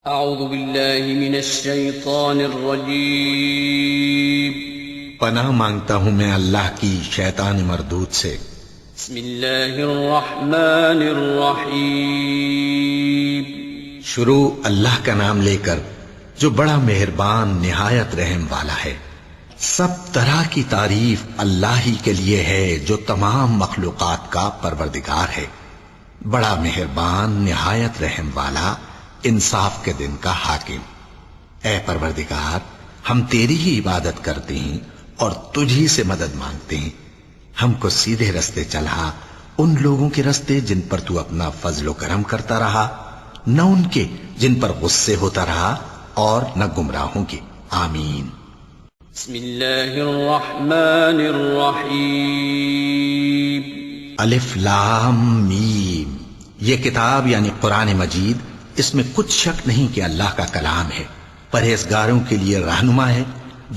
اعوذ باللہ من الشیطان الرجیم پناہ مانگتا ہوں میں اللہ کی شیطان مردود سے۔ بسم اللہ الرحمن الرحیم شروع اللہ کا نام لے کر جو بڑا مہربان نہایت رحم والا ہے۔ سب طرح کی تعریف اللہ ہی کے لیے ہے جو تمام مخلوقات کا پروردگار ہے، بڑا مہربان نہایت رحم والا، انصاف کے دن کا حاکم۔ اے پروردگار، ہم تیری ہی عبادت کرتے ہیں اور تجھی سے مدد مانگتے ہیں۔ ہم کو سیدھے رستے چلا، ان لوگوں کے رستے جن پر تو اپنا فضل و کرم کرتا رہا، نہ ان کے جن پر غصے ہوتا رہا، اور نہ گمراہوں کے۔ آمین۔ بسم اللہ الرحمن الرحیم الف لام میم۔ یہ کتاب یعنی قرآن مجید، اس میں کچھ شک نہیں کہ اللہ کا کلام ہے، پرہیزگاروں کے لیے رہنما ہے،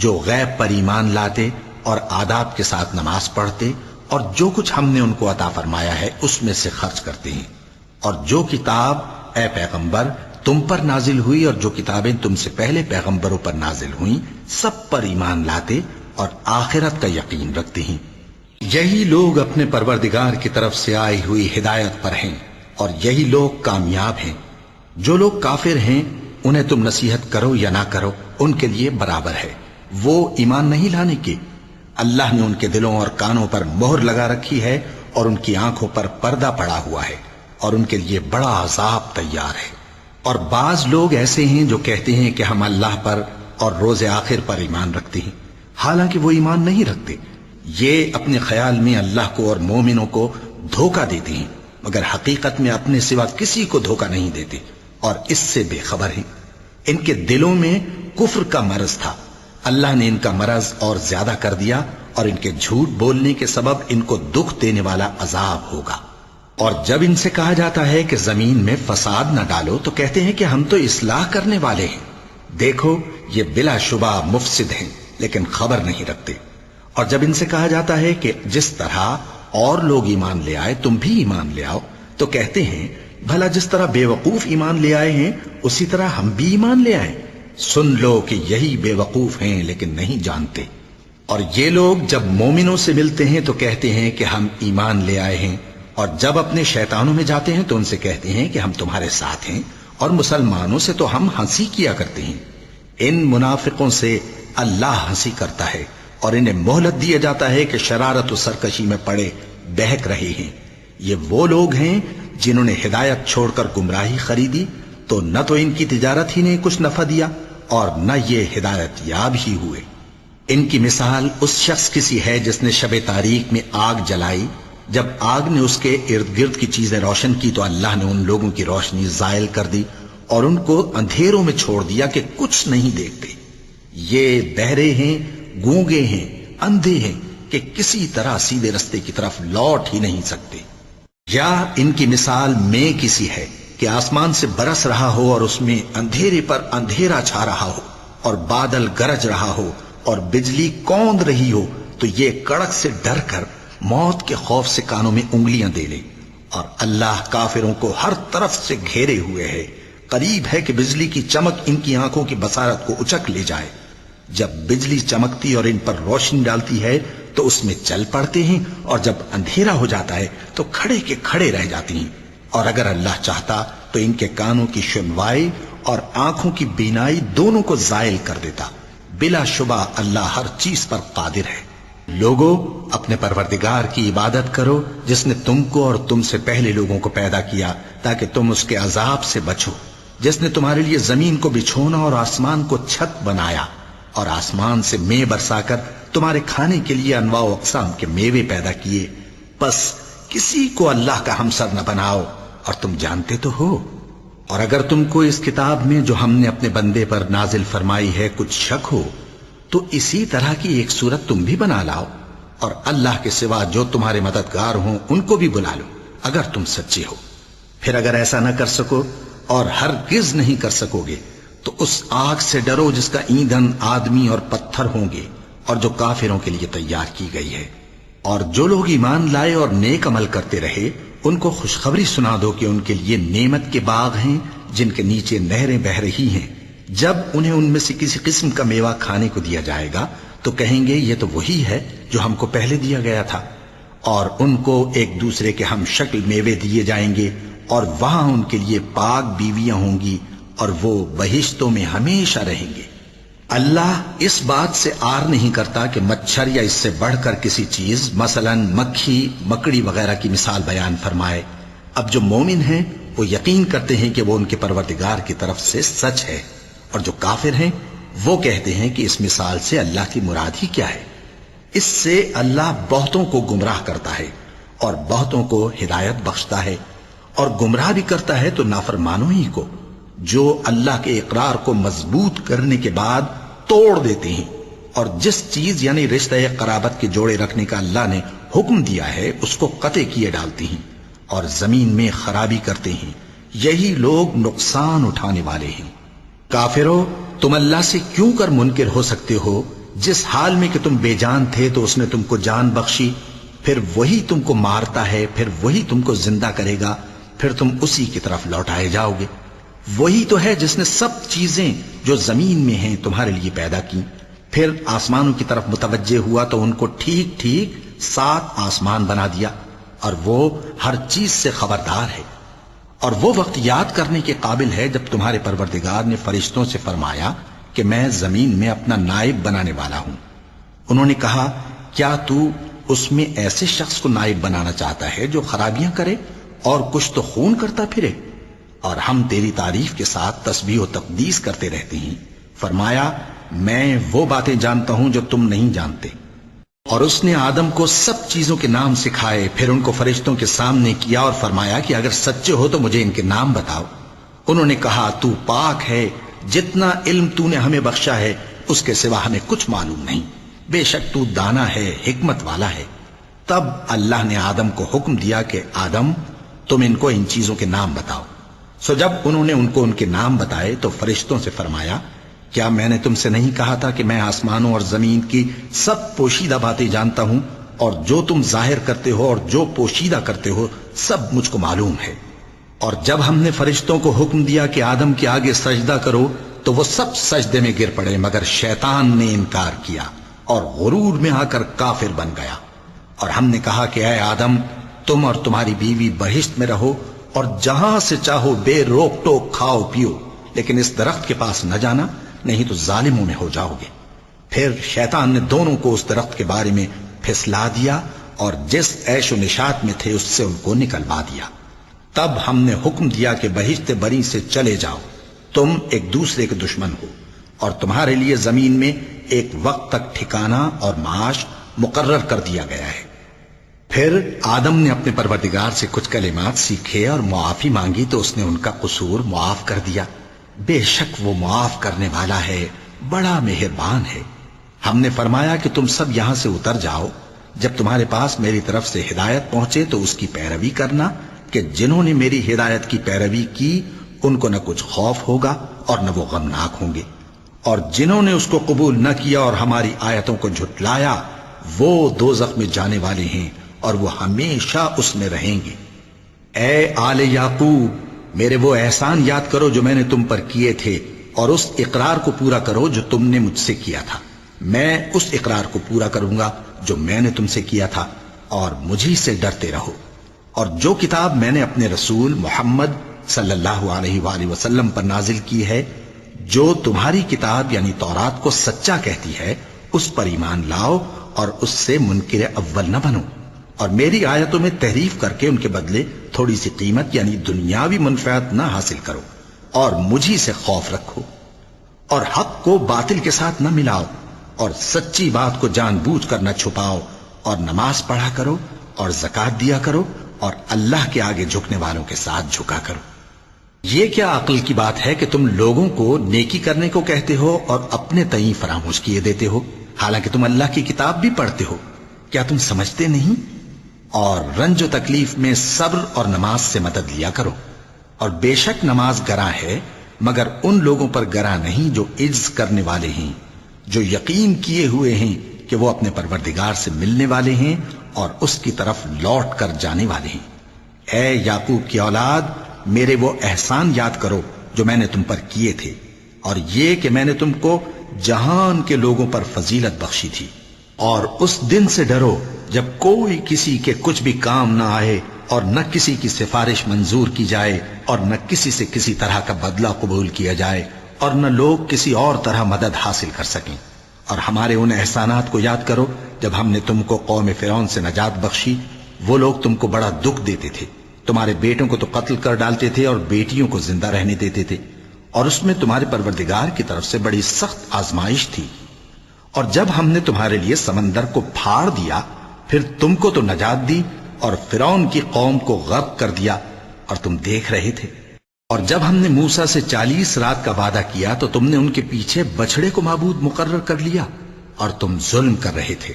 جو غیب پر ایمان لاتے اور آداب کے ساتھ نماز پڑھتے اور جو کچھ ہم نے ان کو عطا فرمایا ہے اس میں سے خرچ کرتے ہیں، اور جو کتاب اے پیغمبر تم پر نازل ہوئی اور جو کتابیں تم سے پہلے پیغمبروں پر نازل ہوئیں سب پر ایمان لاتے اور آخرت کا یقین رکھتے ہیں۔ یہی لوگ اپنے پروردگار کی طرف سے آئی ہوئی ہدایت پر ہیں اور یہی لوگ کامیاب ہیں۔ جو لوگ کافر ہیں انہیں تم نصیحت کرو یا نہ کرو ان کے لیے برابر ہے، وہ ایمان نہیں لانے کے۔ اللہ نے ان کے دلوں اور کانوں پر مہر لگا رکھی ہے اور ان کی آنکھوں پر پردہ پڑا ہوا ہے، اور ان کے لیے بڑا عذاب تیار ہے۔ اور بعض لوگ ایسے ہیں جو کہتے ہیں کہ ہم اللہ پر اور روز آخر پر ایمان رکھتے ہیں، حالانکہ وہ ایمان نہیں رکھتے۔ یہ اپنے خیال میں اللہ کو اور مومنوں کو دھوکہ دیتے ہیں، مگر حقیقت میں اپنے سوا کسی کو دھوکہ نہیں دیتے اور اس سے بے خبر ہیں۔ ان کے دلوں میں کفر کا مرض تھا، اللہ نے ان کا مرض اور زیادہ کر دیا، اور ان کے جھوٹ بولنے کے سبب ان کو دکھ دینے والا عذاب ہوگا۔ اور جب ان سے کہا جاتا ہے کہ زمین میں فساد نہ ڈالو تو کہتے ہیں کہ ہم تو اصلاح کرنے والے ہیں۔ دیکھو یہ بلا شبہ مفسد ہیں لیکن خبر نہیں رکھتے۔ اور جب ان سے کہا جاتا ہے کہ جس طرح اور لوگ ایمان لے آئے تم بھی ایمان لے آؤ تو کہتے ہیں بھلا جس طرح بے وقوف ایمان لے آئے ہیں اسی طرح ہم بھی ایمان لے آئیں۔ سن لو کہ یہی بے وقوف ہیں لیکن نہیں جانتے۔ اور یہ لوگ جب مومنوں سے ملتے ہیں تو کہتے ہیں کہ ہم ایمان لے آئے ہیں، اور جب اپنے شیطانوں میں جاتے ہیں تو ان سے کہتے ہیں کہ ہم تمہارے ساتھ ہیں، اور مسلمانوں سے تو ہم ہنسی کیا کرتے ہیں۔ ان منافقوں سے اللہ ہنسی کرتا ہے اور انہیں مہلت دیا جاتا ہے کہ شرارت و سرکشی میں پڑے بہک رہے ہیں۔ یہ وہ لوگ ہیں جنہوں نے ہدایت چھوڑ کر گمراہی خریدی، تو نہ تو ان کی تجارت ہی نے کچھ نفع دیا اور نہ یہ ہدایت یاب ہی ہوئے۔ ان کی مثال اس شخص کی سی ہے جس نے شب تاریک میں آگ جلائی، جب آگ نے اس کے ارد گرد کی چیزیں روشن کی تو اللہ نے ان لوگوں کی روشنی زائل کر دی اور ان کو اندھیروں میں چھوڑ دیا کہ کچھ نہیں دیکھتے۔ یہ بہرے ہیں، گونگے ہیں، اندھے ہیں کہ کسی طرح سیدھے رستے کی طرف لوٹ ہی نہیں سکتے۔ یا ان کی مثال میں کسی ہے کہ آسمان سے برس رہا ہو اور اس میں اندھیرے پر اندھیرا چھا رہا ہو اور بادل گرج رہا ہو اور بجلی کوند رہی ہو، تو یہ کڑک سے ڈر کر موت کے خوف سے کانوں میں انگلیاں دے لے۔ اور اللہ کافروں کو ہر طرف سے گھیرے ہوئے ہے، قریب ہے کہ بجلی کی چمک ان کی آنکھوں کی بصارت کو اچک لے جائے۔ جب بجلی چمکتی اور ان پر روشنی ڈالتی ہے تو اس میں چل پڑتے ہیں، اور جب اندھیرا ہو جاتا ہے تو کھڑے کے کھڑے رہ جاتی ہیں۔ اور اگر اللہ چاہتا تو ان کے کانوں کی سنوائی اور آنکھوں کی بینائی دونوں کو زائل کر دیتا۔ بلا شبہ اللہ ہر چیز پر قادر ہے۔ لوگوں، اپنے پروردگار کی عبادت کرو جس نے تم کو اور تم سے پہلے لوگوں کو پیدا کیا تاکہ تم اس کے عذاب سے بچو، جس نے تمہارے لیے زمین کو بچھونا اور آسمان کو چھت بنایا، اور آسمان سے مے برسا کر تمہارے کھانے کے لیے انواع و اقسام کے میوے پیدا کیے۔ پس کسی کو اللہ کا ہمسر نہ بناؤ، اور تم جانتے تو ہو۔ اور اگر تم کو اس کتاب میں جو ہم نے اپنے بندے پر نازل فرمائی ہے کچھ شک ہو تو اسی طرح کی ایک صورت تم بھی بنا لاؤ، اور اللہ کے سوا جو تمہارے مددگار ہوں ان کو بھی بلا لو اگر تم سچے ہو۔ پھر اگر ایسا نہ کر سکو اور ہرگز نہیں کر سکو گے تو اس آگ سے ڈرو جس کا ایندھن آدمی اور پتھر ہوں گے اور جو کافروں کے لیے تیار کی گئی ہے۔ اور جو لوگ ایمان لائے اور نیک عمل کرتے رہے ان کو خوشخبری سنا دو کہ ان کے لیے نعمت کے باغ ہیں جن کے نیچے نہریں بہ رہی ہیں، جب انہیں ان میں سے کسی قسم کا میوہ کھانے کو دیا جائے گا تو کہیں گے یہ تو وہی ہے جو ہم کو پہلے دیا گیا تھا، اور ان کو ایک دوسرے کے ہم شکل میوے دیے جائیں گے، اور وہاں ان کے لیے پاک بیویاں ہوں گی، اور وہ بہشتوں میں ہمیشہ رہیں گے۔ اللہ اس بات سے آر نہیں کرتا کہ مچھر یا اس سے بڑھ کر کسی چیز مثلا مکھی مکڑی وغیرہ کی مثال بیان فرمائے۔ اب جو مومن ہیں وہ یقین کرتے ہیں کہ وہ ان کے پروردگار کی طرف سے سچ ہے، اور جو کافر ہیں وہ کہتے ہیں کہ اس مثال سے اللہ کی مراد ہی کیا ہے۔ اس سے اللہ بہتوں کو گمراہ کرتا ہے اور بہتوں کو ہدایت بخشتا ہے، اور گمراہ بھی کرتا ہے تو نافرمانوں ہی کو، جو اللہ کے اقرار کو مضبوط کرنے کے بعد توڑ دیتے ہیں، اور جس چیز یعنی رشتہ قرابت کے جوڑے رکھنے کا اللہ نے حکم دیا ہے اس کو قطع کیے ڈالتی ہیں اور زمین میں خرابی کرتے ہیں۔ یہی لوگ نقصان اٹھانے والے ہیں۔ کافرو، تم اللہ سے کیوں کر منکر ہو سکتے ہو؟ جس حال میں کہ تم بے جان تھے تو اس نے تم کو جان بخشی، پھر وہی تم کو مارتا ہے، پھر وہی تم کو زندہ کرے گا، پھر تم اسی کی طرف لوٹائے جاؤ گے۔ وہی تو ہے جس نے سب چیزیں جو زمین میں ہیں تمہارے لیے پیدا کی، پھر آسمانوں کی طرف متوجہ ہوا تو ان کو ٹھیک ٹھیک 7 آسمان بنا دیا، اور وہ ہر چیز سے خبردار ہے۔ اور وہ وقت یاد کرنے کے قابل ہے جب تمہارے پروردگار نے فرشتوں سے فرمایا کہ میں زمین میں اپنا نائب بنانے والا ہوں۔ انہوں نے کہا، کیا تو اس میں ایسے شخص کو نائب بنانا چاہتا ہے جو خرابیاں کرے اور کچھ تو خون کرتا پھرے؟ اور ہم تیری تعریف کے ساتھ تسبیح و تقدیس کرتے رہتے ہیں۔ فرمایا، میں وہ باتیں جانتا ہوں جو تم نہیں جانتے۔ اور اس نے آدم کو سب چیزوں کے نام سکھائے، پھر ان کو فرشتوں کے سامنے کیا اور فرمایا کہ اگر سچے ہو تو مجھے ان کے نام بتاؤ۔ انہوں نے کہا، تو پاک ہے، جتنا علم تو نے ہمیں بخشا ہے اس کے سوا ہمیں کچھ معلوم نہیں، بے شک تو دانا ہے، حکمت والا ہے۔ تب اللہ نے آدم کو حکم دیا کہ آدم، تم ان کو ان چیزوں کے نام بتاؤ۔ سو جب انہوں نے ان کو ان کے نام بتائے تو فرشتوں سے فرمایا، کیا میں نے تم سے نہیں کہا تھا کہ میں آسمانوں اور زمین کی سب پوشیدہ باتیں جانتا ہوں، اور جو تم ظاہر کرتے ہو اور جو پوشیدہ کرتے ہو سب مجھ کو معلوم ہے۔ اور جب ہم نے فرشتوں کو حکم دیا کہ آدم کے آگے سجدہ کرو تو وہ سب سجدے میں گر پڑے، مگر شیطان نے انکار کیا اور غرور میں آ کر کافر بن گیا۔ اور ہم نے کہا کہ اے آدم، تم اور تمہاری بیوی بہشت میں رہو اور جہاں سے چاہو بے روک ٹوک کھاؤ پیو، لیکن اس درخت کے پاس نہ جانا، نہیں تو ظالموں میں ہو جاؤ گے۔ پھر شیطان نے دونوں کو اس درخت کے بارے میں پھسلا دیا اور جس عیش و نشاط میں تھے اس سے ان کو نکلوا دیا۔ تب ہم نے حکم دیا کہ بہشت بری سے چلے جاؤ، تم ایک دوسرے کے دشمن ہو، اور تمہارے لیے زمین میں ایک وقت تک ٹھکانہ اور معاش مقرر کر دیا گیا ہے۔ پھر آدم نے اپنے پروردگار سے کچھ کلمات سیکھے اور معافی مانگی تو اس نے ان کا قصور معاف کر دیا۔ بے شک وہ معاف کرنے والا ہے، بڑا مہربان ہے۔ ہم نے فرمایا کہ تم سب یہاں سے اتر جاؤ، جب تمہارے پاس میری طرف سے ہدایت پہنچے تو اس کی پیروی کرنا، کہ جنہوں نے میری ہدایت کی پیروی کی ان کو نہ کچھ خوف ہوگا اور نہ وہ غمناک ہوں گے، اور جنہوں نے اس کو قبول نہ کیا اور ہماری آیتوں کو جھٹلایا وہ دوزخ میں جانے والے ہیں اور وہ ہمیشہ اس میں رہیں گے۔ اے آل یعقوب، میرے وہ احسان یاد کرو جو میں نے تم پر کیے تھے، اور اس اقرار کو پورا کرو جو تم نے مجھ سے کیا تھا۔ میں اس اقرار کو پورا کروں گا جو میں نے تم سے کیا تھا، اور مجھی سے ڈرتے رہو۔ اور جو کتاب میں نے اپنے رسول محمد صلی اللہ علیہ وآلہ وسلم پر نازل کی ہے، جو تمہاری کتاب یعنی تورات کو سچا کہتی ہے، اس پر ایمان لاؤ اور اس سے منکر اول نہ بنو، اور میری آیتوں میں تحریف کر کے ان کے بدلے تھوڑی سی قیمت یعنی دنیاوی منفعت نہ حاصل کرو، اور مجھی سے خوف رکھو، اور حق کو باطل کے ساتھ نہ ملاؤ، اور سچی بات کو جان بوجھ کر نہ چھپاؤ، اور نماز پڑھا کرو اور زکوٰۃ دیا کرو، اور اللہ کے آگے جھکنے والوں کے ساتھ جھکا کرو۔ یہ کیا عقل کی بات ہے کہ تم لوگوں کو نیکی کرنے کو کہتے ہو اور اپنے تئیں فراموش کیے دیتے ہو، حالانکہ تم اللہ کی کتاب بھی پڑھتے ہو؟ کیا تم سمجھتے نہیں؟ اور رنج و تکلیف میں صبر اور نماز سے مدد لیا کرو، اور بے شک نماز گراں ہے، مگر ان لوگوں پر گراں نہیں جو عجز کرنے والے ہیں، جو یقین کیے ہوئے ہیں کہ وہ اپنے پروردگار سے ملنے والے ہیں اور اس کی طرف لوٹ کر جانے والے ہیں۔ اے یعقوب کی اولاد، میرے وہ احسان یاد کرو جو میں نے تم پر کیے تھے، اور یہ کہ میں نے تم کو جہان کے لوگوں پر فضیلت بخشی تھی۔ اور اس دن سے ڈرو جب کوئی کسی کے کچھ بھی کام نہ آئے، اور نہ کسی کی سفارش منظور کی جائے، اور نہ کسی سے کسی طرح کا بدلہ قبول کیا جائے، اور نہ لوگ کسی اور طرح مدد حاصل کر سکیں۔ اور ہمارے ان احسانات کو یاد کرو جب ہم نے تم کو قوم فرعون سے نجات بخشی۔ وہ لوگ تم کو بڑا دکھ دیتے تھے، تمہارے بیٹوں کو تو قتل کر ڈالتے تھے اور بیٹیوں کو زندہ رہنے دیتے تھے، اور اس میں تمہارے پروردگار کی طرف سے بڑی سخت آزمائش تھی۔ اور جب ہم نے تمہارے لیے سمندر کو پھاڑ دیا، پھر تم کو تو نجات دی اور فرعون کی قوم کو غرق کر دیا، اور تم دیکھ رہے تھے۔ اور جب ہم نے موسیٰ سے 40 رات کا وعدہ کیا تو تم نے ان کے پیچھے بچڑے کو معبود مقرر کر لیا، اور تم ظلم کر رہے تھے۔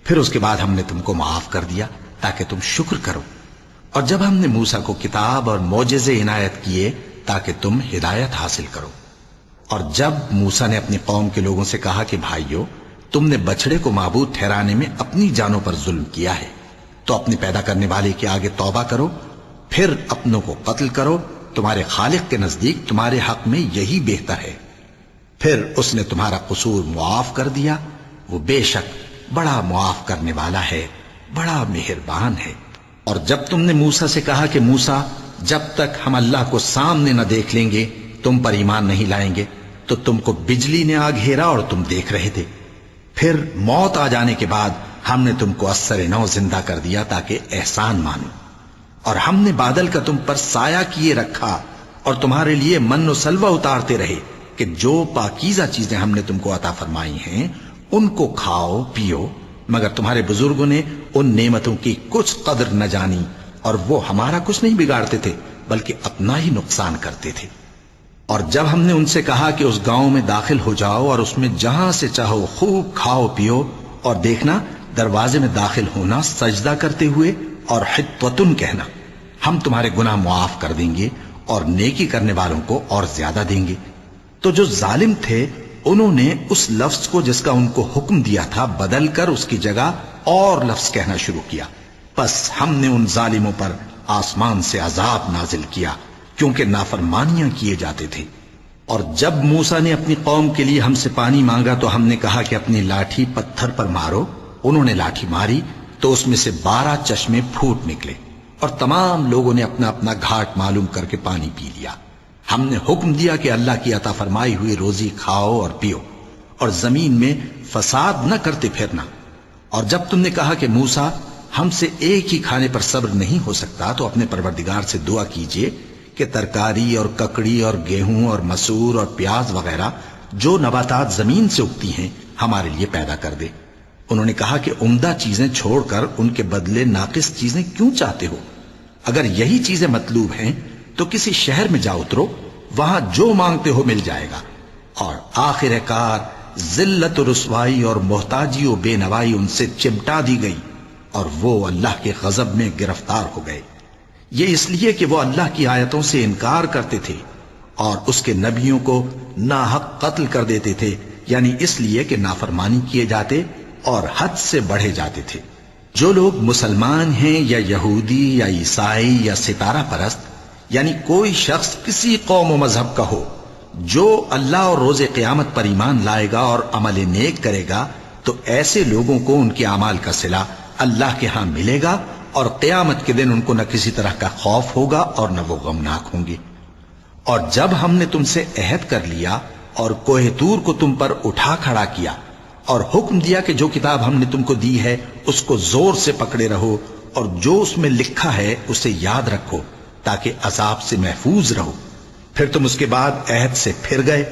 پھر اس کے بعد ہم نے تم کو معاف کر دیا تاکہ تم شکر کرو۔ اور جب ہم نے موسیٰ کو کتاب اور معجزے عنایت کیے تاکہ تم ہدایت حاصل کرو۔ اور جب موسیٰ نے اپنی قوم کے لوگوں سے کہا کہ بھائیو، تم نے بچڑے کو معبود ٹھہرانے میں اپنی جانوں پر ظلم کیا ہے، تو اپنے پیدا کرنے والے کے آگے توبہ کرو، پھر اپنوں کو قتل کرو، تمہارے خالق کے نزدیک تمہارے حق میں یہی بہتر ہے۔ پھر اس نے تمہارا قصور معاف کر دیا، وہ بے شک بڑا معاف کرنے والا ہے، بڑا مہربان ہے۔ اور جب تم نے موسیٰ سے کہا کہ موسیٰ، جب تک ہم اللہ کو سامنے نہ دیکھ لیں گے تم پر ایمان نہیں لائیں گے، تو تم کو بجلی نے آ گھیرا اور تم دیکھ رہے تھے۔ پھر موت آ جانے کے بعد ہم نے تم کو اثر نو زندہ کر دیا تاکہ احسان مانو۔ اور ہم نے بادل کا تم پر سایہ کیے رکھا اور تمہارے لیے من و سلوہ اتارتے رہے کہ جو پاکیزہ چیزیں ہم نے تم کو عطا فرمائی ہیں ان کو کھاؤ پیو، مگر تمہارے بزرگوں نے ان نعمتوں کی کچھ قدر نہ جانی، اور وہ ہمارا کچھ نہیں بگاڑتے تھے بلکہ اپنا ہی نقصان کرتے تھے۔ اور جب ہم نے ان سے کہا کہ اس گاؤں میں داخل ہو جاؤ اور اس میں جہاں سے چاہو خوب کھاؤ پیو، اور دیکھنا دروازے میں داخل ہونا سجدہ کرتے ہوئے اور حطوتن کہنا، ہم تمہارے گناہ معاف کر دیں گے اور نیکی کرنے والوں کو اور زیادہ دیں گے۔ تو جو ظالم تھے انہوں نے اس لفظ کو جس کا ان کو حکم دیا تھا بدل کر اس کی جگہ اور لفظ کہنا شروع کیا، پس ہم نے ان ظالموں پر آسمان سے عذاب نازل کیا کیونکہ نافرمانیاں کیے جاتے تھے۔ اور جب موسیٰ نے اپنی قوم کے لیے ہم سے پانی مانگا تو ہم نے کہا کہ اپنی لاٹھی پتھر پر مارو۔ انہوں نے لاٹھی ماری تو اس میں سے 12 چشمے پھوٹ نکلے، اور تمام لوگوں نے اپنا اپنا گھاٹ معلوم کر کے پانی پی لیا۔ ہم نے حکم دیا کہ اللہ کی عطا فرمائی ہوئی روزی کھاؤ اور پیو، اور زمین میں فساد نہ کرتے پھرنا۔ اور جب تم نے کہا کہ موسیٰ ہم سے ایک ہی کھانے پر صبر نہیں ہو سکتا تو اپنے پروردگار سے دعا کیجئے کہ ترکاری اور ککڑی اور گیہوں اور مسور اور پیاز وغیرہ جو نباتات زمین سے اگتی ہیں ہمارے لیے پیدا کر دے۔ انہوں نے کہا کہ عمدہ چیزیں چھوڑ کر ان کے بدلے ناقص چیزیں کیوں چاہتے ہو؟ اگر یہی چیزیں مطلوب ہیں تو کسی شہر میں جا اترو، وہاں جو مانگتے ہو مل جائے گا۔ اور آخر کار ذلت و رسوائی اور محتاجی و بے نوائی ان سے چمٹا دی گئی، اور وہ اللہ کے غضب میں گرفتار ہو گئے۔ یہ اس لیے کہ وہ اللہ کی آیتوں سے انکار کرتے تھے اور اس کے نبیوں کو ناحق قتل کر دیتے تھے، یعنی اس لیے کہ نافرمانی کیے جاتے اور حد سے بڑھے جاتے تھے۔ جو لوگ مسلمان ہیں یا یہودی یا عیسائی یا ستارہ پرست، یعنی کوئی شخص کسی قوم و مذہب کا ہو، جو اللہ اور روز قیامت پر ایمان لائے گا اور عمل نیک کرے گا تو ایسے لوگوں کو ان کے اعمال کا صلہ اللہ کے ہاں ملے گا، اور قیامت کے دن ان کو نہ کسی طرح کا خوف ہوگا اور نہ وہ غمناک ہوں گے۔ اور جب ہم نے تم سے عہد کر لیا اور کوہ طور کو تم پر اٹھا کھڑا کیا اور حکم دیا کہ جو کتاب ہم نے تم کو دی ہے اس کو زور سے پکڑے رہو اور جو اس میں لکھا ہے اسے یاد رکھو تاکہ عذاب سے محفوظ رہو، پھر تم اس کے بعد عہد سے پھر گئے،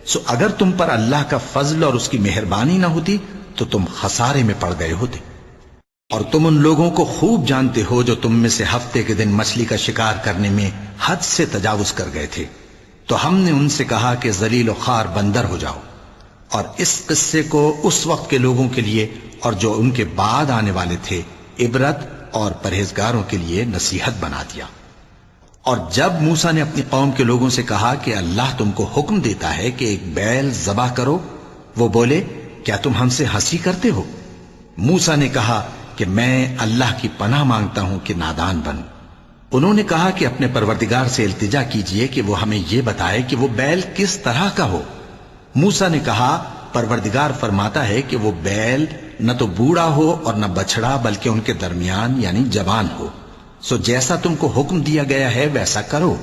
سو اگر تم پر اللہ کا فضل اور اس کی مہربانی نہ ہوتی تو تم خسارے میں پڑ گئے ہوتے۔ اور تم ان لوگوں کو خوب جانتے ہو جو تم میں سے ہفتے کے دن مچھلی کا شکار کرنے میں حد سے تجاوز کر گئے تھے، تو ہم نے ان سے کہا کہ ذلیل و خوار بندر ہو جاؤ، اور اس قصے کو اس وقت کے لوگوں کے لیے اور جو ان کے بعد آنے والے تھے عبرت اور پرہیزگاروں کے لیے نصیحت بنا دیا۔ اور جب موسیٰ نے اپنی قوم کے لوگوں سے کہا کہ اللہ تم کو حکم دیتا ہے کہ ایک بیل ذبح کرو، وہ بولے کیا تم ہم سے ہنسی کرتے ہو؟ موسیٰ نے کہا کہ میں اللہ کی پناہ مانگتا ہوں کہ نادان بنوں۔ انہوں نے کہا کہ اپنے پروردگار سے التجا کیجئے کہ وہ ہمیں یہ بتائے کہ وہ بیل کس طرح کا ہو۔ موسیٰ نے کہا پروردگار فرماتا ہے کہ وہ بیل نہ تو بوڑھا ہو اور نہ بچڑا بلکہ ان کے درمیان یعنی جوان ہو، سو جیسا تم کو حکم دیا گیا ہے ویسا کرو۔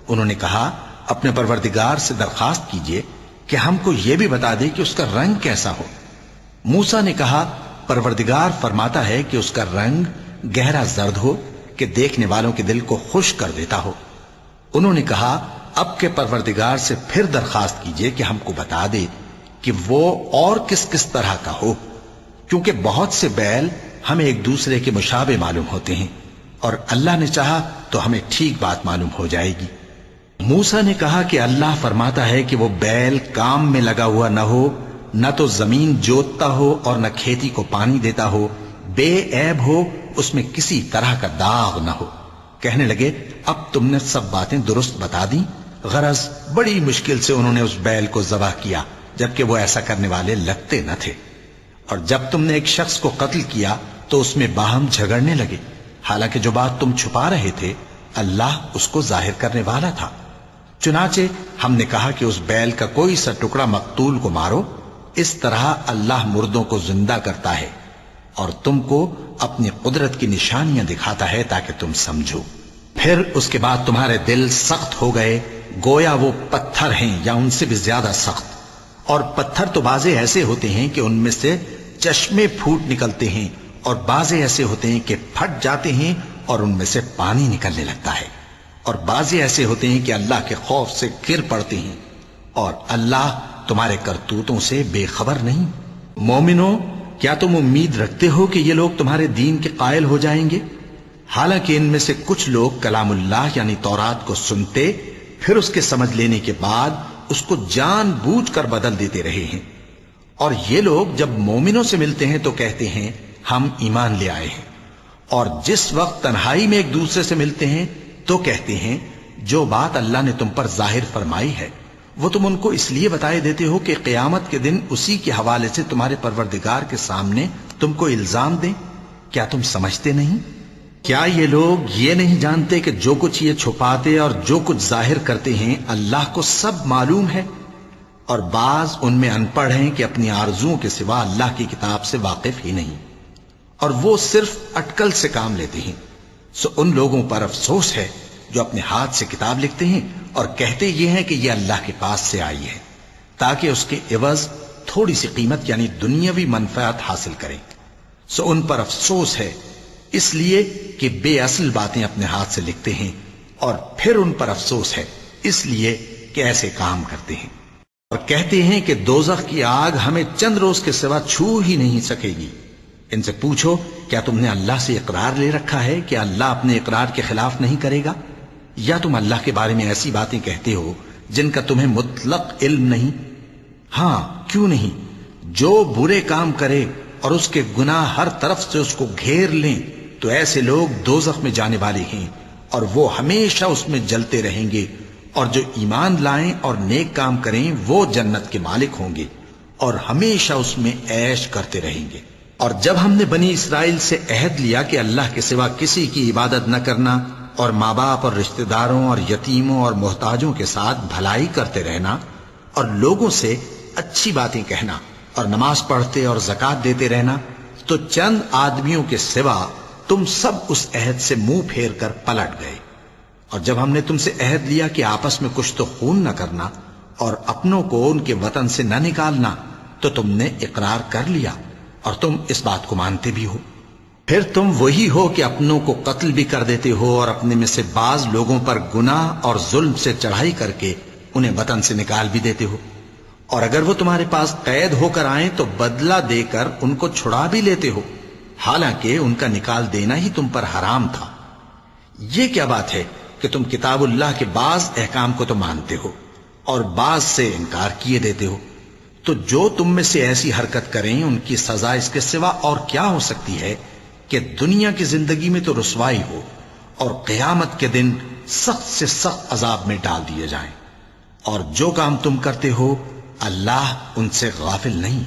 انہوں نے کہا اپنے پروردگار سے درخواست کیجئے کہ ہم کو یہ بھی بتا دے کہ اس کا رنگ کیسا ہو۔ موسیٰ نے کہا پروردگار فرماتا ہے کہ اس کا رنگ گہرا زرد ہو کہ دیکھنے والوں کے دل کو خوش کر دیتا ہو۔ انہوں نے کہا اب کے پروردگار سے پھر درخواست کیجئے کہ ہم کو بتا دے کہ وہ اور کس کس طرح کا ہو، کیونکہ بہت سے بیل ہمیں ایک دوسرے کے مشابہ معلوم ہوتے ہیں، اور اللہ نے چاہا تو ہمیں ٹھیک بات معلوم ہو جائے گی۔ موسیٰ نے کہا کہ اللہ فرماتا ہے کہ وہ بیل کام میں لگا ہوا نہ ہو، نہ تو زمین جوتتا ہو اور نہ کھیتی کو پانی دیتا ہو، بے عیب ہو، اس میں کسی طرح کا داغ نہ ہو۔ کہنے لگے اب تم نے سب باتیں درست بتا دیں۔ غرض بڑی مشکل سے انہوں نے اس بیل کو ذبح کیا، جبکہ وہ ایسا کرنے والے لگتے نہ تھے۔ اور جب تم نے ایک شخص کو قتل کیا تو اس میں باہم جھگڑنے لگے، حالانکہ جو بات تم چھپا رہے تھے اللہ اس کو ظاہر کرنے والا تھا۔ چنانچہ ہم نے کہا کہ اس بیل کا کوئی سا ٹکڑا مقتول کو مارو، اس طرح اللہ مردوں کو زندہ کرتا ہے اور تم کو اپنی قدرت کی نشانیاں دکھاتا ہے تاکہ تم سمجھو۔ پھر اس کے بعد تمہارے دل سخت ہو گئے گویا وہ پتھر ہیں یا ان سے بھی زیادہ سخت، اور پتھر تو بعضے ایسے ہوتے ہیں کہ ان میں سے چشمے پھوٹ نکلتے ہیں، اور بعضے ایسے ہوتے ہیں کہ پھٹ جاتے ہیں اور ان میں سے پانی نکلنے لگتا ہے، اور بعضے ایسے ہوتے ہیں کہ اللہ کے خوف سے گر پڑتے ہیں، اور اللہ تمہارے کرتوتوں سے بے خبر نہیں۔ مومنو، کیا تم امید رکھتے ہو کہ یہ لوگ تمہارے دین کے قائل ہو جائیں گے؟ حالانکہ ان میں سے کچھ لوگ کلام اللہ یعنی تورات کو سنتے پھر اس کے سمجھ لینے کے بعد اس کو جان بوجھ کر بدل دیتے رہے ہیں، اور یہ لوگ جب مومنوں سے ملتے ہیں تو کہتے ہیں ہم ایمان لے آئے ہیں، اور جس وقت تنہائی میں ایک دوسرے سے ملتے ہیں تو کہتے ہیں جو بات اللہ نے تم پر ظاہر فرمائی ہے وہ تم ان کو اس لیے بتائے دیتے ہو کہ قیامت کے دن اسی کے حوالے سے تمہارے پروردگار کے سامنے تم کو الزام دیں۔ کیا تم سمجھتے نہیں؟ کیا یہ لوگ یہ نہیں جانتے کہ جو کچھ یہ چھپاتے اور جو کچھ ظاہر کرتے ہیں اللہ کو سب معلوم ہے؟ اور بعض ان میں ان پڑھ ہیں کہ اپنی آرزوؤں کے سوا اللہ کی کتاب سے واقف ہی نہیں، اور وہ صرف اٹکل سے کام لیتے ہیں۔ سو ان لوگوں پر افسوس ہے جو اپنے ہاتھ سے کتاب لکھتے ہیں اور کہتے یہ ہیں کہ یہ اللہ کے پاس سے آئی ہے تاکہ اس کے عوض تھوڑی سی قیمت یعنی دنیاوی منفعت حاصل کریں۔ سو ان پر افسوس ہے اس لیے کہ بے اصل باتیں اپنے ہاتھ سے لکھتے ہیں، اور پھر ان پر افسوس ہے اس لیے کہ ایسے کام کرتے ہیں، اور کہتے ہیں کہ دوزخ کی آگ ہمیں چند روز کے سوا چھو ہی نہیں سکے گی۔ ان سے پوچھو کیا تم نے اللہ سے اقرار لے رکھا ہے کہ اللہ اپنے اقرار کے خلاف نہیں کرے گا، یا تم اللہ کے بارے میں ایسی باتیں کہتے ہو جن کا تمہیں مطلق علم نہیں؟ ہاں کیوں نہیں، جو برے کام کرے اور اس کے گناہ ہر طرف سے اس کو گھیر لیں تو ایسے لوگ دوزخ میں جانے والے ہیں اور وہ ہمیشہ اس میں جلتے رہیں گے، اور جو ایمان لائیں اور نیک کام کریں وہ جنت کے مالک ہوں گے اور ہمیشہ اس میں عیش کرتے رہیں گے۔ اور جب ہم نے بنی اسرائیل سے عہد لیا کہ اللہ کے سوا کسی کی عبادت نہ کرنا اور ماں باپ اور رشتہ داروں اور یتیموں اور محتاجوں کے ساتھ بھلائی کرتے رہنا اور لوگوں سے اچھی باتیں کہنا اور نماز پڑھتے اور زکوٰۃ دیتے رہنا، تو چند آدمیوں کے سوا تم سب اس عہد سے منہ پھیر کر پلٹ گئے۔ اور جب ہم نے تم سے عہد لیا کہ آپس میں کچھ تو خون نہ کرنا اور اپنوں کو ان کے وطن سے نہ نکالنا، تو تم نے اقرار کر لیا اور تم اس بات کو مانتے بھی ہو۔ پھر تم وہی ہو کہ اپنوں کو قتل بھی کر دیتے ہو اور اپنے میں سے بعض لوگوں پر گناہ اور ظلم سے چڑھائی کر کے انہیں وطن سے نکال بھی دیتے ہو، اور اگر وہ تمہارے پاس قید ہو کر آئیں تو بدلہ دے کر ان کو چھڑا بھی لیتے ہو، حالانکہ ان کا نکال دینا ہی تم پر حرام تھا۔ یہ کیا بات ہے کہ تم کتاب اللہ کے بعض احکام کو تو مانتے ہو اور بعض سے انکار کیے دیتے ہو؟ تو جو تم میں سے ایسی حرکت کریں ان کی سزا اس کے سوا اور کیا ہو سکتی ہے کہ دنیا کی زندگی میں تو رسوائی ہو اور قیامت کے دن سخت سے سخت عذاب میں ڈال دیے جائیں۔ اور جو کام تم کرتے ہو اللہ ان سے غافل نہیں۔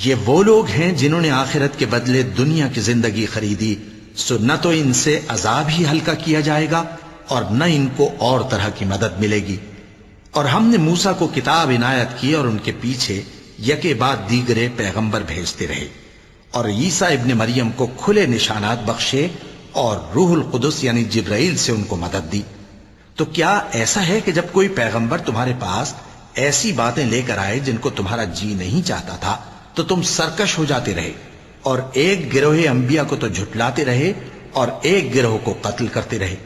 یہ وہ لوگ ہیں جنہوں نے آخرت کے بدلے دنیا کی زندگی خریدی، سو نہ تو ان سے عذاب ہی ہلکا کیا جائے گا اور نہ ان کو اور طرح کی مدد ملے گی۔ اور ہم نے موسیٰ کو کتاب عنایت کی اور ان کے پیچھے یکے بعد دیگرے پیغمبر بھیجتے رہے، اور عیسیٰ ابن مریم کو کھلے نشانات بخشے اور روح القدس یعنی جبرائیل سے ان کو مدد دی۔ تو کیا ایسا ہے کہ جب کوئی پیغمبر تمہارے پاس ایسی باتیں لے کر آئے جن کو تمہارا جی نہیں چاہتا تھا تو تم سرکش ہو جاتے رہے، اور ایک گروہ انبیاء کو تو جھٹلاتے رہے اور ایک گروہ کو قتل کرتے رہے،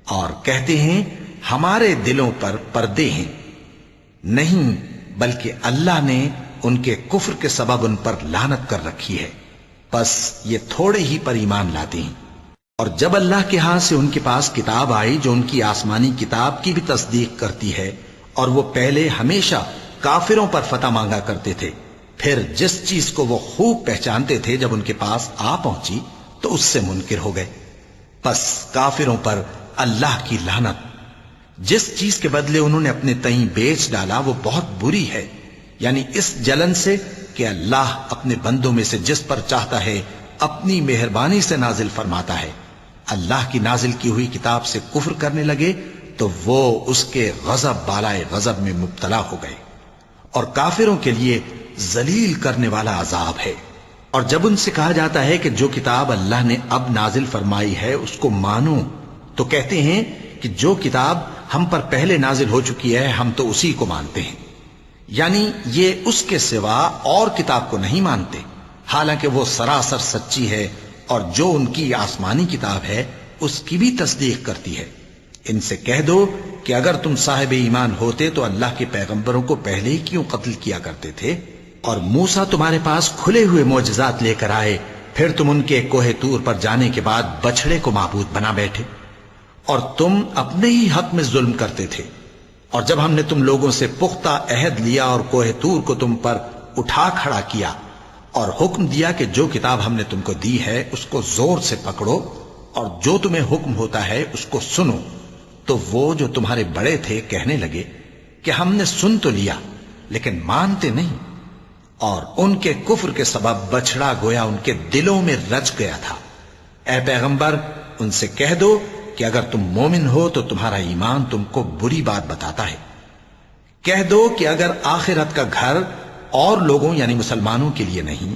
اور کہتے ہیں ہمارے دلوں پر پردے ہیں؟ نہیں، بلکہ اللہ نے ان کے کفر کے سبب ان پر لعنت کر رکھی ہے، بس یہ تھوڑے ہی پر ایمان لاتے ہیں۔ اور جب اللہ کے ہاں سے ان کے پاس کتاب آئی جو ان کی آسمانی کتاب کی بھی تصدیق کرتی ہے، اور وہ پہلے ہمیشہ کافروں پر فتح مانگا کرتے تھے، پھر جس چیز کو وہ خوب پہچانتے تھے جب ان کے پاس آ پہنچی تو اس سے منکر ہو گئے، بس کافروں پر اللہ کی لعنت۔ جس چیز کے بدلے انہوں نے اپنے تئیں بیچ ڈالا وہ بہت بری ہے، یعنی اس جلن سے کہ اللہ اپنے بندوں میں سے جس پر چاہتا ہے اپنی مہربانی سے نازل فرماتا ہے۔ اللہ کی نازل کی ہوئی کتاب سے کفر کرنے لگے تو وہ اس کے غضب بالائے غضب میں مبتلا ہو گئے، اور کافروں کے لیے ذلیل کرنے والا عذاب ہے۔ اور جب ان سے کہا جاتا ہے کہ جو کتاب اللہ نے اب نازل فرمائی ہے اس کو مانو، تو کہتے ہیں کہ جو کتاب ہم پر پہلے نازل ہو چکی ہے ہم تو اسی کو مانتے ہیں، یعنی یہ اس کے سوا اور کتاب کو نہیں مانتے، حالانکہ وہ سراسر سچی ہے، اور جو ان کی آسمانی کتاب ہے اس کی بھی تصدیق کرتی ہے۔ ان سے کہہ دو کہ اگر تم صاحب ایمان ہوتے تو اللہ کے پیغمبروں کو پہلے ہی کیوں قتل کیا کرتے تھے؟ اور موسیٰ تمہارے پاس کھلے ہوئے معجزات لے کر آئے، پھر تم ان کے کوہ طور پر جانے کے بعد بچڑے کو معبود بنا بیٹھے، اور تم اپنے ہی حق میں ظلم کرتے تھے۔ اور جب ہم نے تم لوگوں سے پختہ عہد لیا اور کوہ طور کو تم پر اٹھا کھڑا کیا اور حکم دیا کہ جو کتاب ہم نے تم کو دی ہے اس کو زور سے پکڑو اور جو تمہیں حکم ہوتا ہے اس کو سنو، تو وہ جو تمہارے بڑے تھے کہنے لگے کہ ہم نے سن تو لیا لیکن مانتے نہیں، اور ان کے کفر کے سبب بچڑا گویا ان کے دلوں میں رچ گیا تھا۔ اے پیغمبر ان سے کہہ دو کہ اگر تم مومن ہو تو تمہارا ایمان تم کو بری بات بتاتا ہے۔ کہہ دو کہ اگر آخرت کا گھر اور لوگوں یعنی مسلمانوں کے لیے نہیں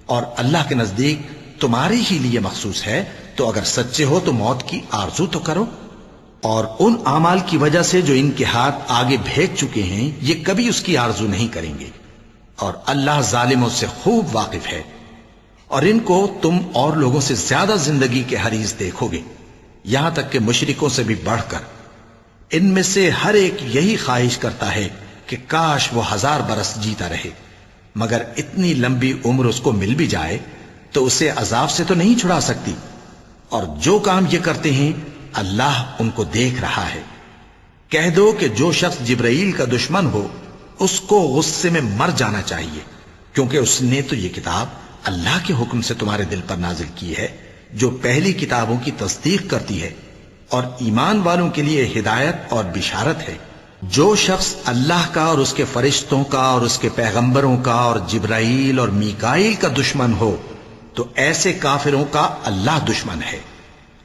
اور اللہ کے نزدیک تمہارے ہی لیے مخصوص ہے تو اگر سچے ہو تو موت کی آرزو تو کرو، اور ان اعمال کی وجہ سے جو ان کے ہاتھ آگے بھیج چکے ہیں یہ کبھی اس کی آرزو نہیں کریں گے، اور اللہ ظالموں سے خوب واقف ہے۔ اور ان کو تم اور لوگوں سے زیادہ زندگی کے حریص دیکھو گے، یہاں تک کہ مشرکوں سے بھی بڑھ کر۔ ان میں سے ہر ایک یہی خواہش کرتا ہے کہ کاش وہ 1000 برس جیتا رہے، مگر اتنی لمبی عمر اس کو مل بھی جائے تو اسے عذاب سے تو نہیں چھڑا سکتی، اور جو کام یہ کرتے ہیں اللہ ان کو دیکھ رہا ہے۔ کہہ دو کہ جو شخص جبرائیل کا دشمن ہو اس کو غصے میں مر جانا چاہیے، کیونکہ اس نے تو یہ کتاب اللہ کے حکم سے تمہارے دل پر نازل کی ہے جو پہلی کتابوں کی تصدیق کرتی ہے، اور ایمان والوں کے لیے ہدایت اور بشارت ہے۔ جو شخص اللہ کا اور اس کے فرشتوں کا اور اس کے پیغمبروں کا اور جبرائیل اور میکائیل کا دشمن ہو تو ایسے کافروں کا اللہ دشمن ہے۔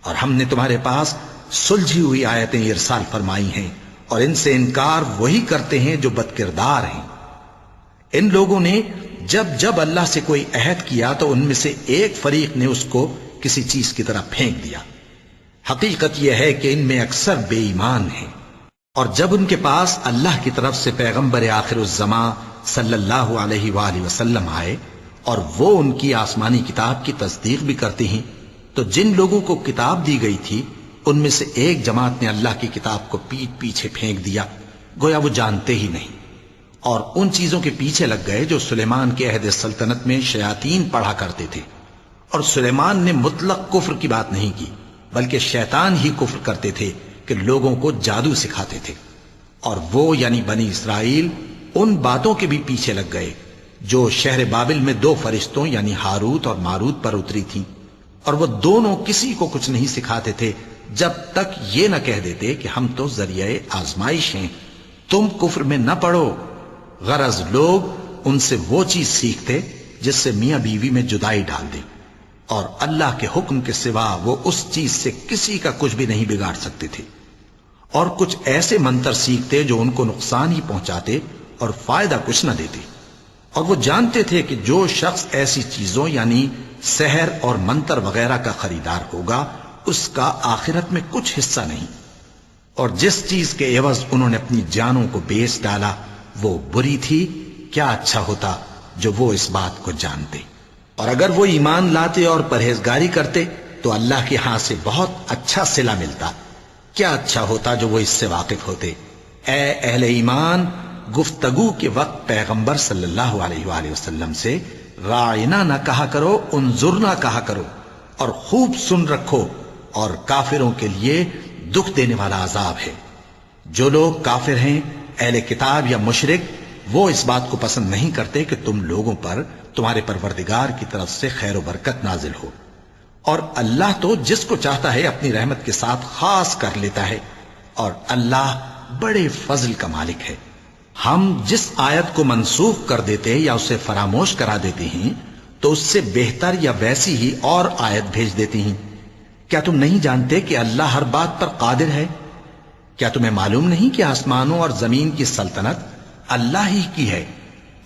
اور ہم نے تمہارے پاس سلجھی ہوئی آیتیں ارسال فرمائی ہیں، اور ان سے انکار وہی کرتے ہیں جو بد کردار ہیں۔ ان لوگوں نے جب جب اللہ سے کوئی عہد کیا تو ان میں سے ایک فریق نے اس کو کسی چیز کی طرح پھینک دیا۔ حقیقت یہ ہے کہ ان میں اکثر بے ایمان ہیں۔ اور جب ان کے پاس اللہ کی طرف سے پیغمبر آخر الزماں صلی اللہ علیہ وآلہ وسلم آئے اور وہ ان کی آسمانی کتاب کی تصدیق بھی کرتے ہیں، تو جن لوگوں کو کتاب دی گئی تھی ان میں سے ایک جماعت نے اللہ کی کتاب کو پیٹ پیچھے پھینک دیا، گویا وہ جانتے ہی نہیں، اور ان چیزوں کے پیچھے لگ گئے جو سلیمان کے عہد سلطنت میں شیاطین پڑھا کرتے تھے۔ اور سلیمان نے مطلق کفر کی بات نہیں کی، بلکہ شیطان ہی کفر کرتے تھے کہ لوگوں کو جادو سکھاتے تھے، اور وہ یعنی بنی اسرائیل ان باتوں کے بھی پیچھے لگ گئے جو شہر بابل میں 2 فرشتوں یعنی ہاروت اور ماروت پر اتری تھیں، اور وہ دونوں کسی کو کچھ نہیں سکھاتے تھے جب تک یہ نہ کہہ دیتے کہ ہم تو ذریعہ آزمائش ہیں، تم کفر میں نہ پڑو۔ غرض لوگ ان سے وہ چیز سیکھتے جس سے میاں بیوی میں جدائی ڈال دے، اور اللہ کے حکم کے سوا وہ اس چیز سے کسی کا کچھ بھی نہیں بگاڑ سکتے تھے، اور کچھ ایسے منتر سیکھتے جو ان کو نقصان ہی پہنچاتے اور فائدہ کچھ نہ دیتے، اور وہ جانتے تھے کہ جو شخص ایسی چیزوں یعنی سحر اور منتر وغیرہ کا خریدار ہوگا اس کا آخرت میں کچھ حصہ نہیں، اور جس چیز کے عوض انہوں نے اپنی جانوں کو بیچ ڈالا وہ بری تھی، کیا اچھا ہوتا جو وہ اس بات کو جانتے، اور اگر وہ ایمان لاتے اور پرہیزگاری کرتے تو اللہ کے ہاں سے بہت اچھا صلہ ملتا، کیا اچھا ہوتا جو وہ اس سے واقف ہوتے۔ اے اہل ایمان، گفتگو کے وقت پیغمبر صلی اللہ علیہ وآلہ وسلم سے راعنا نہ کہا کرو، انظرنا کہا کرو، اور خوب سن رکھو، اور کافروں کے لیے دکھ دینے والا عذاب ہے۔ جو لوگ کافر ہیں، اہل کتاب یا مشرک، وہ اس بات کو پسند نہیں کرتے کہ تم لوگوں پر تمہارے پروردگار کی طرف سے خیر و برکت نازل ہو، اور اللہ تو جس کو چاہتا ہے اپنی رحمت کے ساتھ خاص کر لیتا ہے، اور اللہ بڑے فضل کا مالک ہے۔ ہم جس آیت کو منسوخ کر دیتے یا اسے فراموش کرا دیتے ہیں تو اس سے بہتر یا ویسی ہی اور آیت بھیج دیتی ہیں۔ کیا تم نہیں جانتے کہ اللہ ہر بات پر قادر ہے؟ کیا تمہیں معلوم نہیں کہ آسمانوں اور زمین کی سلطنت اللہ ہی کی ہے،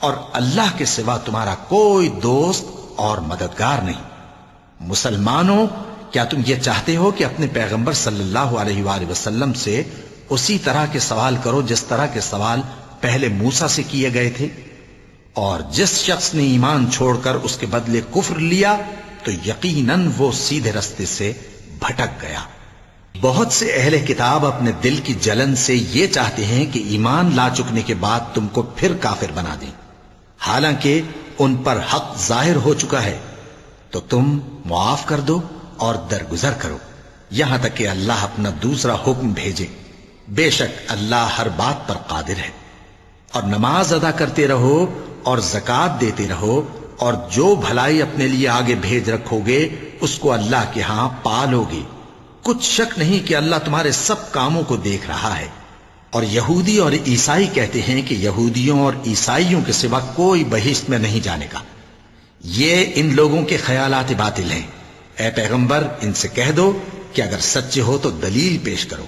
اور اللہ کے سوا تمہارا کوئی دوست اور مددگار نہیں؟ مسلمانوں، کیا تم یہ چاہتے ہو کہ اپنے پیغمبر صلی اللہ علیہ وآلہ وسلم سے اسی طرح کے سوال کرو جس طرح کے سوال پہلے موسیٰ سے کیے گئے تھے؟ اور جس شخص نے ایمان چھوڑ کر اس کے بدلے کفر لیا تو یقیناً وہ سیدھے رستے سے بھٹک گیا۔ بہت سے اہل کتاب اپنے دل کی جلن سے یہ چاہتے ہیں کہ ایمان لا چکنے کے بعد تم کو پھر کافر بنا دیں، حالانکہ ان پر حق ظاہر ہو چکا ہے، تو تم معاف کر دو اور درگزر کرو یہاں تک کہ اللہ اپنا دوسرا حکم بھیجے۔ بے شک اللہ ہر بات پر قادر ہے۔ اور نماز ادا کرتے رہو اور زکوٰۃ دیتے رہو، اور جو بھلائی اپنے لیے آگے بھیج رکھو گے اس کو اللہ کے ہاں پالو گے۔ کچھ شک نہیں کہ اللہ تمہارے سب کاموں کو دیکھ رہا ہے۔ اور یہودی اور عیسائی کہتے ہیں کہ یہودیوں اور عیسائیوں کے سوا کوئی بہشت میں نہیں جانے گا۔ یہ ان لوگوں کے خیالات باطل ہیں۔ اے پیغمبر، ان سے کہہ دو کہ اگر سچے ہو تو دلیل پیش کرو۔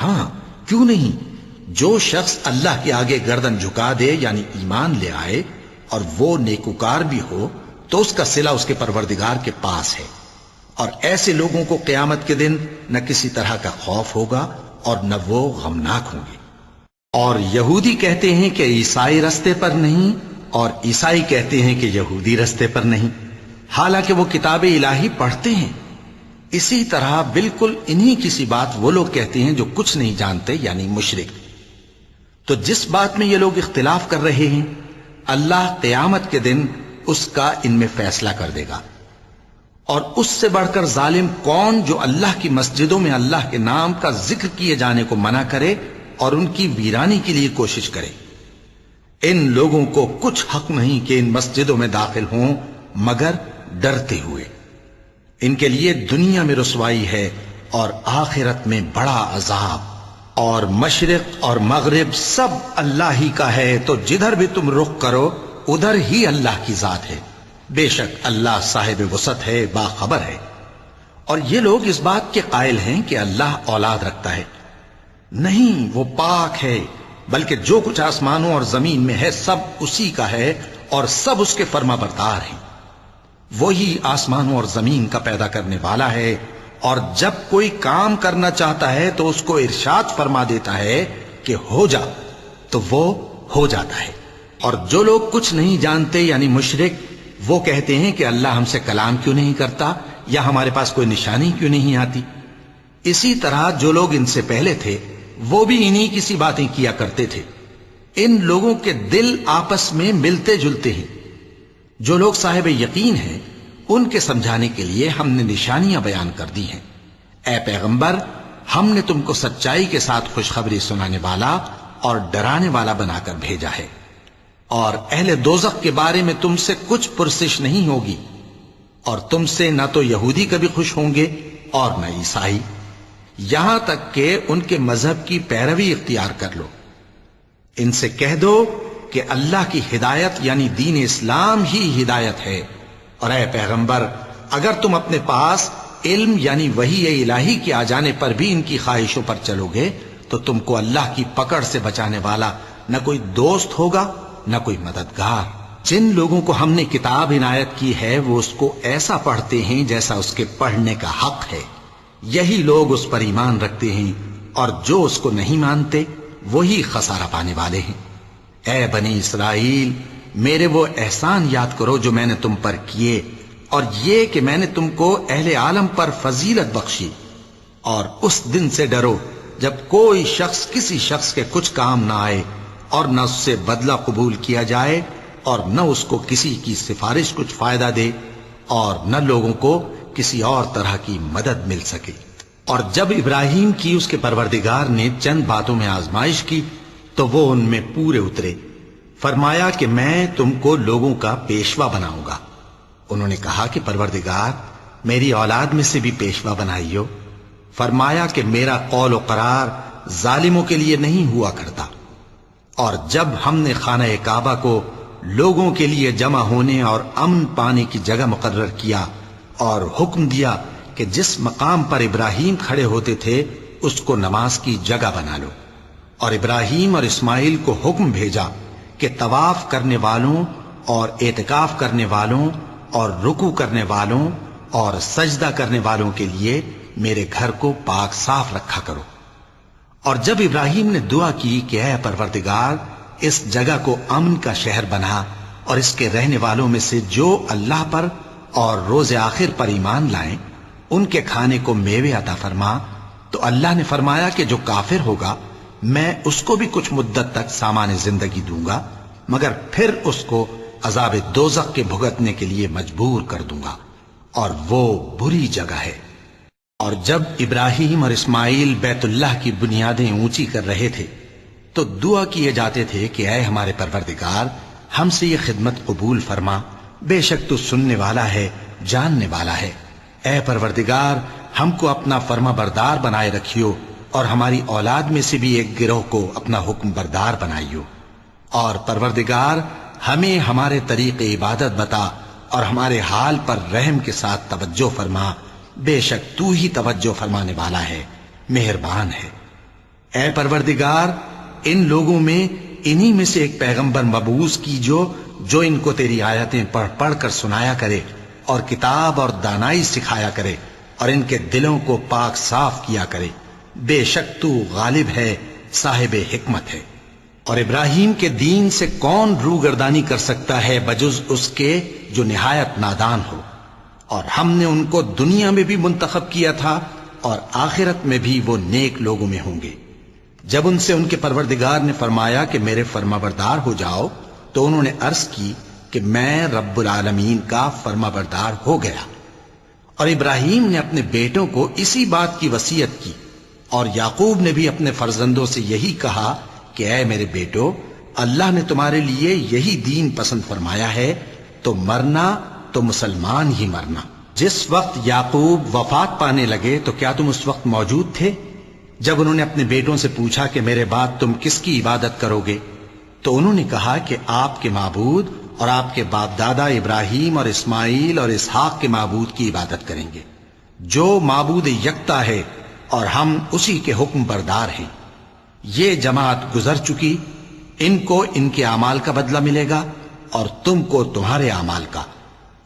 ہاں، کیوں نہیں؟ جو شخص اللہ کے آگے گردن جھکا دے یعنی ایمان لے آئے اور وہ نیکوکار بھی ہو تو اس کا صلہ اس کے پروردگار کے پاس ہے، اور ایسے لوگوں کو قیامت کے دن نہ کسی طرح کا خوف ہوگا اور نہ وہ غمناک ہوں گے۔ اور یہودی کہتے ہیں کہ عیسائی رستے پر نہیں، اور عیسائی کہتے ہیں کہ یہودی رستے پر نہیں، حالانکہ وہ کتاب الہی پڑھتے ہیں۔ اسی طرح بالکل انہی کسی بات وہ لوگ کہتے ہیں جو کچھ نہیں جانتے یعنی مشرک۔ تو جس بات میں یہ لوگ اختلاف کر رہے ہیں اللہ قیامت کے دن اس کا ان میں فیصلہ کر دے گا۔ اور اس سے بڑھ کر ظالم کون جو اللہ کی مسجدوں میں اللہ کے نام کا ذکر کیے جانے کو منع کرے اور ان کی ویرانی کے لیے کوشش کرے۔ ان لوگوں کو کچھ حق نہیں کہ ان مسجدوں میں داخل ہوں مگر ڈرتے ہوئے۔ ان کے لیے دنیا میں رسوائی ہے اور آخرت میں بڑا عذاب۔ اور مشرق اور مغرب سب اللہ ہی کا ہے، تو جدھر بھی تم رخ کرو ادھر ہی اللہ کی ذات ہے۔ بے شک اللہ صاحب وسعت ہے، باخبر ہے۔ اور یہ لوگ اس بات کے قائل ہیں کہ اللہ اولاد رکھتا ہے۔ نہیں، وہ پاک ہے، بلکہ جو کچھ آسمانوں اور زمین میں ہے سب اسی کا ہے، اور سب اس کے فرما بردار ہیں۔ وہی آسمانوں اور زمین کا پیدا کرنے والا ہے، اور جب کوئی کام کرنا چاہتا ہے تو اس کو ارشاد فرما دیتا ہے کہ ہو جا، تو وہ ہو جاتا ہے۔ اور جو لوگ کچھ نہیں جانتے یعنی مشرک، وہ کہتے ہیں کہ اللہ ہم سے کلام کیوں نہیں کرتا، یا ہمارے پاس کوئی نشانی کیوں نہیں آتی۔ اسی طرح جو لوگ ان سے پہلے تھے وہ بھی انہی کسی باتیں کیا کرتے تھے۔ ان لوگوں کے دل آپس میں ملتے جلتے ہیں۔ جو لوگ صاحب یقین ہیں ان کے سمجھانے کے لیے ہم نے نشانیاں بیان کر دی ہیں۔ اے پیغمبر، ہم نے تم کو سچائی کے ساتھ خوشخبری سنانے والا اور ڈرانے والا بنا کر بھیجا ہے، اور اہل دوزخ کے بارے میں تم سے کچھ پرسش نہیں ہوگی، اور تم سے نہ تو یہودی کبھی خوش ہوں گے اور نہ عیسائی، یہاں تک کہ ان کے مذہب کی پیروی اختیار کر لو۔ ان سے کہہ دو کہ اللہ کی ہدایت یعنی دین اسلام ہی ہدایت ہے، اور اے پیغمبر اگر تم اپنے پاس علم یعنی وحی الہی کے آ جانے پر بھی ان کی خواہشوں پر چلو گے تو تم کو اللہ کی پکڑ سے بچانے والا نہ کوئی دوست ہوگا نہ کوئی مددگار۔ جن لوگوں کو ہم نے کتاب عنایت کی ہے وہ اس کو ایسا پڑھتے ہیں جیسا اس کے پڑھنے کا حق ہے، یہی لوگ اس پر ایمان رکھتے ہیں، اور جو اس کو نہیں مانتے وہی خسارہ پانے والے ہیں۔ اے بنی اسرائیل، میرے وہ احسان یاد کرو جو میں نے تم پر کیے، اور یہ کہ میں نے تم کو اہل عالم پر فضیلت بخشی، اور اس دن سے ڈرو جب کوئی شخص کسی شخص کے کچھ کام نہ آئے اور نہ اس سے بدلہ قبول کیا جائے اور نہ اس کو کسی کی سفارش کچھ فائدہ دے اور نہ لوگوں کو کسی اور طرح کی مدد مل سکے۔ اور جب ابراہیم کی اس کے پروردگار نے چند باتوں میں آزمائش کی تو وہ ان میں پورے اترے۔ فرمایا کہ میں تم کو لوگوں کا پیشوا بناؤں گا۔ انہوں نے کہا کہ پروردگار میری اولاد میں سے بھی پیشوا بنائیو۔ فرمایا کہ میرا قول و قرار ظالموں کے لیے نہیں ہوا کرتا۔ اور جب ہم نے خانہ کعبہ کو لوگوں کے لیے جمع ہونے اور امن پانے کی جگہ مقرر کیا اور حکم دیا کہ جس مقام پر ابراہیم کھڑے ہوتے تھے اس کو نماز کی جگہ بنا لو، اور ابراہیم اور اسماعیل کو حکم بھیجا کہ طواف کرنے والوں اور اعتکاف کرنے والوں اور رکوع کرنے والوں اور سجدہ کرنے والوں کے لیے میرے گھر کو پاک صاف رکھا کرو۔ اور جب ابراہیم نے دعا کی کہ اے پروردگار اس جگہ کو امن کا شہر بنا اور اس کے رہنے والوں میں سے جو اللہ پر اور روز آخر پر ایمان لائیں ان کے کھانے کو میوے عطا فرما، تو اللہ نے فرمایا کہ جو کافر ہوگا میں اس کو بھی کچھ مدت تک سامان زندگی دوں گا، مگر پھر اس کو عذاب دوزخ کے بھگتنے کے لیے مجبور کر دوں گا، اور وہ بری جگہ ہے۔ اور جب ابراہیم اور اسماعیل بیت اللہ کی بنیادیں اونچی کر رہے تھے تو دعا کیے جاتے تھے کہ اے ہمارے پروردگار ہم سے یہ خدمت قبول فرما، بے شک تو سننے والا ہے جاننے والا ہے۔ اے پروردگار ہم کو اپنا فرما بردار بنائے رکھیو، اور ہماری اولاد میں سے بھی ایک گروہ کو اپنا حکم بردار بنائیو، اور پروردگار ہمیں ہمارے طریق عبادت بتا اور ہمارے حال پر رحم کے ساتھ توجہ فرما، بے شک تو ہی توجہ فرمانے والا ہے، مہربان ہے۔ اے پروردگار ان لوگوں میں انہی میں سے ایک پیغمبر مبعوث کی جو ان کو تیری آیتیں پڑھ پڑھ کر سنایا کرے اور کتاب اور دانائی سکھایا کرے اور ان کے دلوں کو پاک صاف کیا کرے، بے شک تو غالب ہے، صاحب حکمت ہے۔ اور ابراہیم کے دین سے کون روگردانی کر سکتا ہے بجز اس کے جو نہایت نادان ہو، اور ہم نے ان کو دنیا میں بھی منتخب کیا تھا اور آخرت میں بھی وہ نیک لوگوں میں ہوں گے۔ جب ان سے ان کے پروردگار نے فرمایا کہ میرے فرما بردار ہو جاؤ تو انہوں نے عرض کی کہ میں رب العالمین کا فرما بردار ہو گیا۔ اور ابراہیم نے اپنے بیٹوں کو اسی بات کی وصیت کی، اور یعقوب نے بھی اپنے فرزندوں سے یہی کہا کہ اے میرے بیٹو، اللہ نے تمہارے لیے یہی دین پسند فرمایا ہے، تو مرنا تو مسلمان ہی مرنا۔ جس وقت یعقوب وفات پانے لگے تو کیا تم اس وقت موجود تھے جب انہوں نے اپنے بیٹوں سے پوچھا کہ میرے بعد تم کس کی عبادت کرو گے؟ تو انہوں نے کہا کہ آپ کے معبود اور آپ کے باپ دادا ابراہیم اور اسماعیل اور اسحاق کے معبود کی عبادت کریں گے، جو معبود یکتا ہے اور ہم اسی کے حکم بردار ہیں۔ یہ جماعت گزر چکی، ان کو ان کے اعمال کا بدلہ ملے گا اور تم کو تمہارے اعمال کا،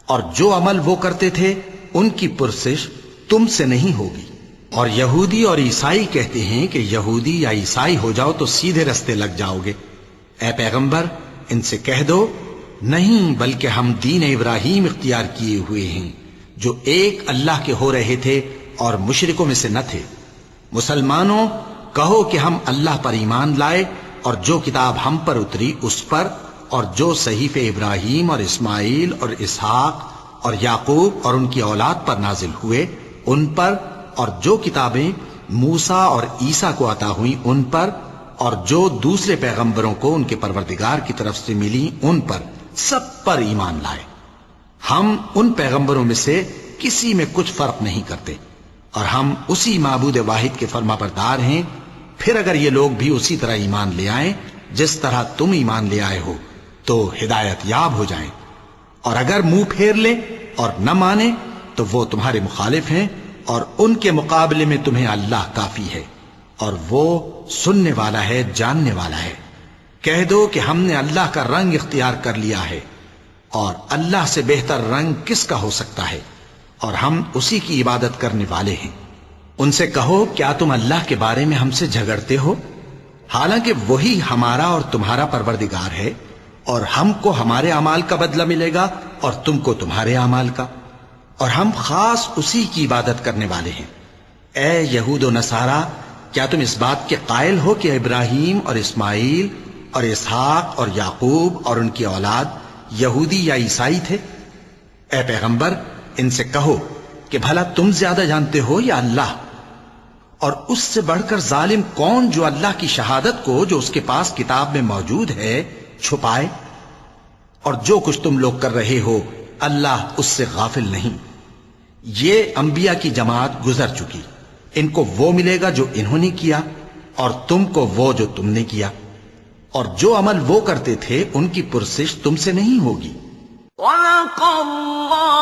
اور جو عمل وہ کرتے تھے ان کی پرسش تم سے نہیں ہوگی۔ اور یہودی اور عیسائی کہتے ہیں کہ یہودی یا عیسائی ہو جاؤ تو سیدھے رستے لگ جاؤ گے۔ اے پیغمبر ان سے کہہ دو نہیں، بلکہ ہم دین ابراہیم اختیار کیے ہوئے ہیں جو ایک اللہ کے ہو رہے تھے اور مشرکوں میں سے نہ تھے۔ مسلمانوں کہو کہ ہم اللہ پر ایمان لائے اور جو کتاب ہم پر اتری اس پر، اور جو صحیفے ابراہیم اور اسماعیل اور اسحاق اور یعقوب اور ان کی اولاد پر نازل ہوئے ان پر، اور جو کتابیں موسیٰ اور عیسیٰ کو عطا ہوئیں ان پر، اور جو دوسرے پیغمبروں کو ان کے پروردگار کی طرف سے ملی ان پر، سب پر ایمان لائے۔ ہم ان پیغمبروں میں سے کسی میں کچھ فرق نہیں کرتے، اور ہم اسی معبود واحد کے فرما بردار ہیں۔ پھر اگر یہ لوگ بھی اسی طرح ایمان لے آئیں جس طرح تم ایمان لے آئے ہو تو ہدایت یاب ہو جائیں، اور اگر منہ پھیر لیں اور نہ مانے تو وہ تمہارے مخالف ہیں، اور ان کے مقابلے میں تمہیں اللہ کافی ہے، اور وہ سننے والا ہے، جاننے والا ہے۔ کہہ دو کہ ہم نے اللہ کا رنگ اختیار کر لیا ہے، اور اللہ سے بہتر رنگ کس کا ہو سکتا ہے، اور ہم اسی کی عبادت کرنے والے ہیں۔ ان سے کہو کیا تم اللہ کے بارے میں ہم سے جھگڑتے ہو، حالانکہ وہی ہمارا اور تمہارا پروردگار ہے، اور ہم کو ہمارے اعمال کا بدلہ ملے گا اور تم کو تمہارے اعمال کا، اور ہم خاص اسی کی عبادت کرنے والے ہیں۔ اے یہود و نصارا، کیا تم اس بات کے قائل ہو کہ ابراہیم اور اسماعیل اور اسحاق اور یعقوب اور ان کی اولاد یہودی یا عیسائی تھے؟ اے پیغمبر، ان سے کہو کہ بھلا تم زیادہ جانتے ہو یا اللہ؟ اور اس سے بڑھ کر ظالم کون جو اللہ کی شہادت کو جو اس کے پاس کتاب میں موجود ہے چھپائے؟ اور جو کچھ تم لوگ کر رہے ہو اللہ اس سے غافل نہیں۔ یہ انبیاء کی جماعت گزر چکی، ان کو وہ ملے گا جو انہوں نے کیا، اور تم کو وہ جو تم نے کیا، اور جو عمل وہ کرتے تھے ان کی پرسش تم سے نہیں ہوگی۔ وَلَقَ اللَّهُ